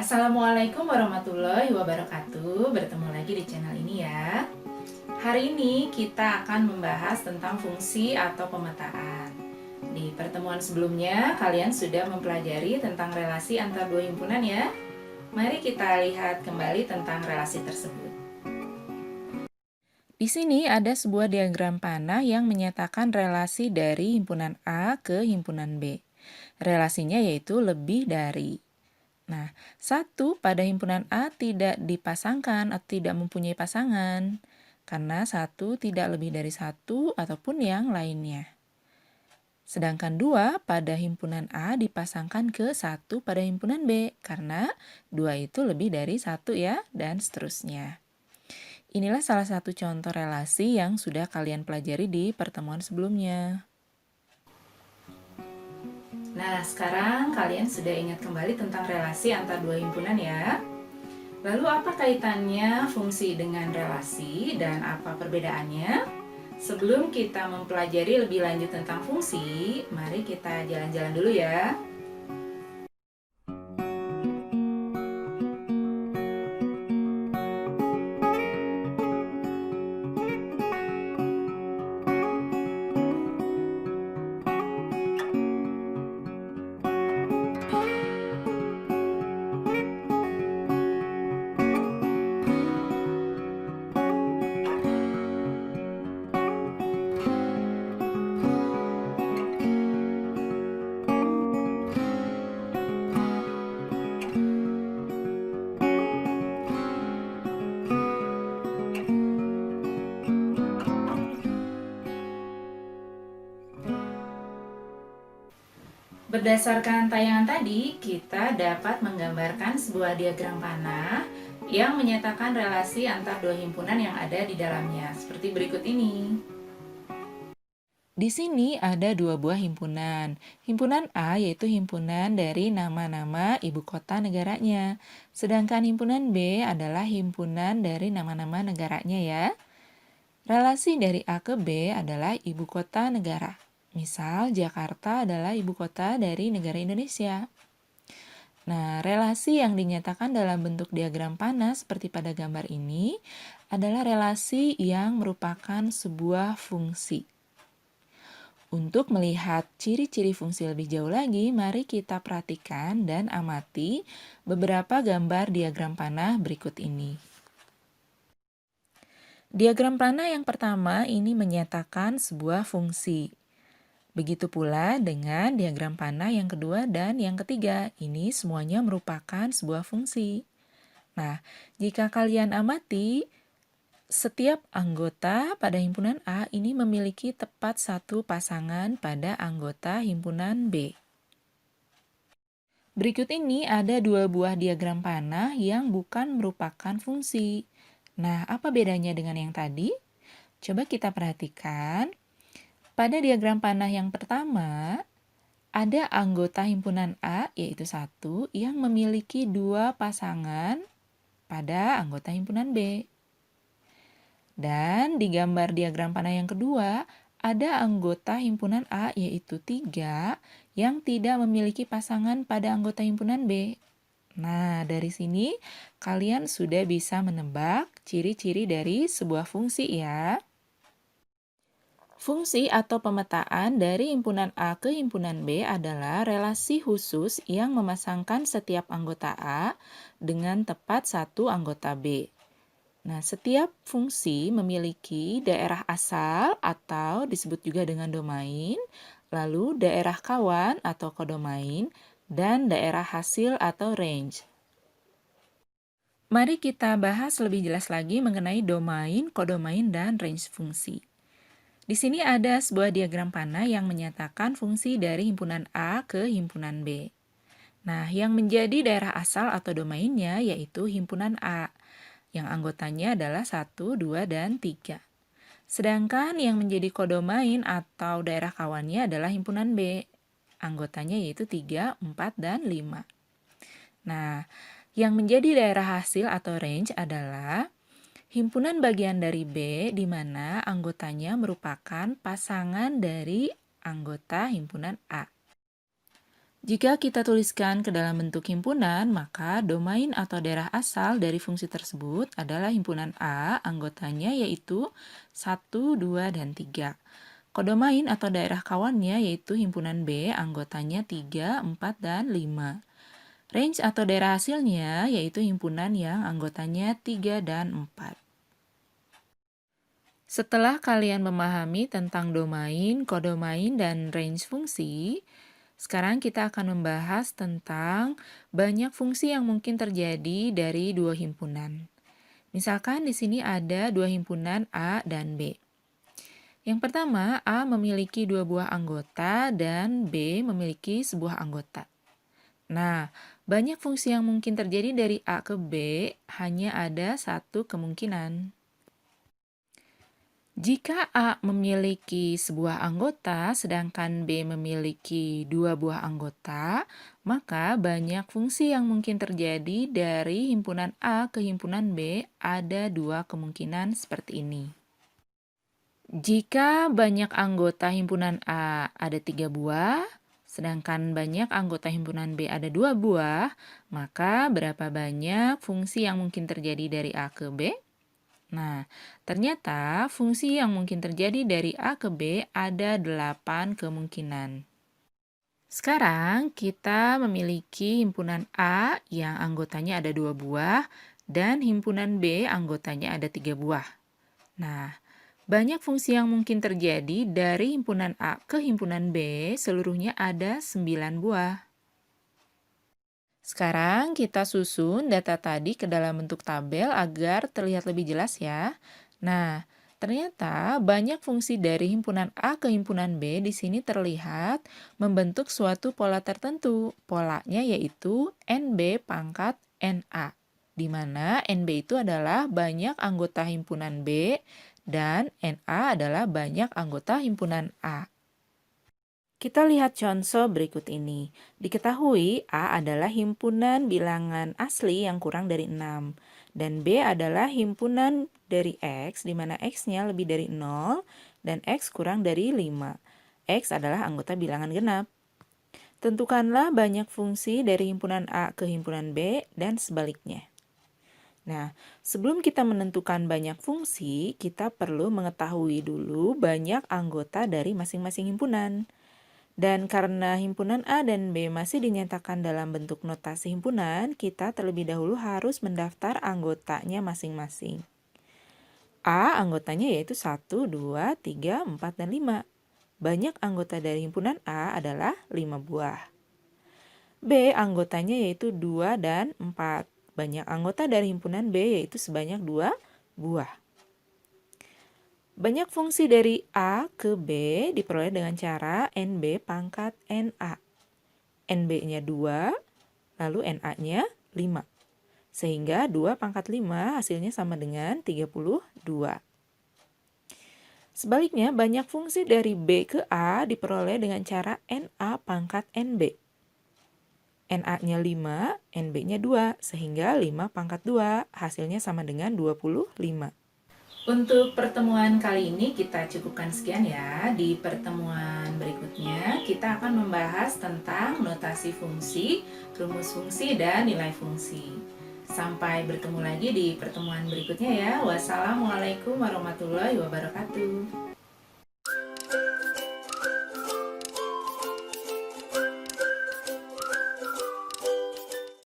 Assalamualaikum warahmatullahi wabarakatuh. Bertemu lagi di channel ini ya. Hari ini kita akan membahas tentang fungsi atau pemetaan. Di pertemuan sebelumnya kalian sudah mempelajari tentang relasi antar dua himpunan ya. Mari kita lihat kembali tentang relasi tersebut. Di sini ada sebuah diagram panah yang menyatakan relasi dari himpunan A ke himpunan B. Relasinya yaitu lebih dari. Nah, satu pada himpunan A tidak dipasangkan atau tidak mempunyai pasangan, karena satu tidak lebih dari satu ataupun yang lainnya. Sedangkan 2 pada himpunan A dipasangkan ke 1 pada himpunan B, karena 2 itu lebih dari 1 ya, dan seterusnya. Inilah salah satu contoh relasi yang sudah kalian pelajari di pertemuan sebelumnya. Nah, sekarang kalian sudah ingat kembali tentang relasi antar dua himpunan ya. Lalu apa kaitannya fungsi dengan relasi dan apa perbedaannya? Sebelum kita mempelajari lebih lanjut tentang fungsi, mari kita jalan-jalan dulu ya. Berdasarkan tayangan tadi, kita dapat menggambarkan sebuah diagram panah yang menyatakan relasi antar dua himpunan yang ada di dalamnya, seperti berikut ini. Di sini ada dua buah himpunan. Himpunan A yaitu himpunan dari nama-nama ibu kota negaranya. Sedangkan himpunan B adalah himpunan dari nama-nama negaranya ya. Relasi dari A ke B adalah ibu kota negara. Misal, Jakarta adalah ibu kota dari negara Indonesia. Nah, relasi yang dinyatakan dalam bentuk diagram panah seperti pada gambar ini adalah relasi yang merupakan sebuah fungsi. Untuk melihat ciri-ciri fungsi lebih jauh lagi, mari kita perhatikan dan amati beberapa gambar diagram panah berikut ini. Diagram panah yang pertama ini menyatakan sebuah fungsi. Begitu pula dengan diagram panah yang kedua dan yang ketiga. Ini semuanya merupakan sebuah fungsi. Nah, jika kalian amati, setiap anggota pada himpunan A ini memiliki tepat satu pasangan pada anggota himpunan B. Berikut ini ada dua buah diagram panah yang bukan merupakan fungsi. Nah, apa bedanya dengan yang tadi? Coba kita perhatikan. Pada diagram panah yang pertama, ada anggota himpunan A, yaitu 1, yang memiliki dua pasangan pada anggota himpunan B. Dan di gambar diagram panah yang kedua, ada anggota himpunan A yaitu 3 yang tidak memiliki pasangan pada anggota himpunan B. Nah, dari sini kalian sudah bisa menebak ciri-ciri dari sebuah fungsi ya. Fungsi atau pemetaan dari himpunan A ke himpunan B adalah relasi khusus yang memasangkan setiap anggota A dengan tepat satu anggota B. Nah, setiap fungsi memiliki daerah asal atau disebut juga dengan domain, lalu daerah kawan atau kodomain, dan daerah hasil atau range. Mari kita bahas lebih jelas lagi mengenai domain, kodomain, dan range fungsi. Di sini ada sebuah diagram panah yang menyatakan fungsi dari himpunan A ke himpunan B. Nah, yang menjadi daerah asal atau domainnya yaitu himpunan A, yang anggotanya adalah 1, 2, dan 3. Sedangkan yang menjadi kodomain atau daerah kawannya adalah himpunan B, anggotanya yaitu 3, 4, dan 5. Nah, yang menjadi daerah hasil atau range adalah himpunan bagian dari B di mana anggotanya merupakan pasangan dari anggota himpunan A. Jika kita tuliskan ke dalam bentuk himpunan, maka domain atau daerah asal dari fungsi tersebut adalah himpunan A, anggotanya yaitu 1, 2, dan 3. Kodomain atau daerah kawannya yaitu himpunan B, anggotanya 3, 4, dan 5. Range atau daerah hasilnya yaitu himpunan yang anggotanya 3 dan 4. Setelah kalian memahami tentang domain, kodomain, dan range fungsi, sekarang kita akan membahas tentang banyak fungsi yang mungkin terjadi dari dua himpunan. Misalkan di sini ada dua himpunan A dan B. Yang pertama, A memiliki dua buah anggota dan B memiliki sebuah anggota. Nah, banyak fungsi yang mungkin terjadi dari A ke B, hanya ada satu kemungkinan. Jika A memiliki sebuah anggota, sedangkan B memiliki dua buah anggota, maka banyak fungsi yang mungkin terjadi dari himpunan A ke himpunan B ada dua kemungkinan seperti ini. Jika banyak anggota himpunan A ada 3 buah, sedangkan banyak anggota himpunan B ada 2 buah, maka berapa banyak fungsi yang mungkin terjadi dari A ke B? Nah, ternyata fungsi yang mungkin terjadi dari A ke B ada 8 kemungkinan. Sekarang kita memiliki himpunan A yang anggotanya ada 2 buah dan himpunan B anggotanya ada 3 buah. Nah, banyak fungsi yang mungkin terjadi dari himpunan A ke himpunan B seluruhnya ada 9 buah. Sekarang kita susun data tadi ke dalam bentuk tabel agar terlihat lebih jelas ya. Nah, ternyata banyak fungsi dari himpunan A ke himpunan B di sini terlihat membentuk suatu pola tertentu. Polanya yaitu NB pangkat NA, di mana NB itu adalah banyak anggota himpunan B dan NA adalah banyak anggota himpunan A. Kita lihat contoh berikut ini. Diketahui A adalah himpunan bilangan asli yang kurang dari 6. Dan B adalah himpunan dari X, di mana X-nya lebih dari 0 dan X kurang dari 5. X adalah anggota bilangan genap. Tentukanlah banyak fungsi dari himpunan A ke himpunan B dan sebaliknya. Nah, sebelum kita menentukan banyak fungsi, kita perlu mengetahui dulu banyak anggota dari masing-masing himpunan. Dan karena himpunan A dan B masih dinyatakan dalam bentuk notasi himpunan, kita terlebih dahulu harus mendaftar anggotanya masing-masing. A anggotanya yaitu 1, 2, 3, 4, dan 5. Banyak anggota dari himpunan A adalah 5 buah. B anggotanya yaitu 2 dan 4. Banyak anggota dari himpunan B yaitu sebanyak 2 buah. Banyak fungsi dari A ke B diperoleh dengan cara NB pangkat NA. NB-nya 2, lalu NA-nya 5. Sehingga 2 pangkat 5 hasilnya sama dengan 32. Sebaliknya, banyak fungsi dari B ke A diperoleh dengan cara NA pangkat NB. NA-nya 5, NB-nya 2, sehingga 5 pangkat 2 hasilnya sama dengan 25. Untuk pertemuan kali ini kita cukupkan sekian ya. Di pertemuan berikutnya kita akan membahas tentang notasi fungsi, rumus fungsi, dan nilai fungsi. Sampai bertemu lagi di pertemuan berikutnya ya. Wassalamualaikum warahmatullahi wabarakatuh.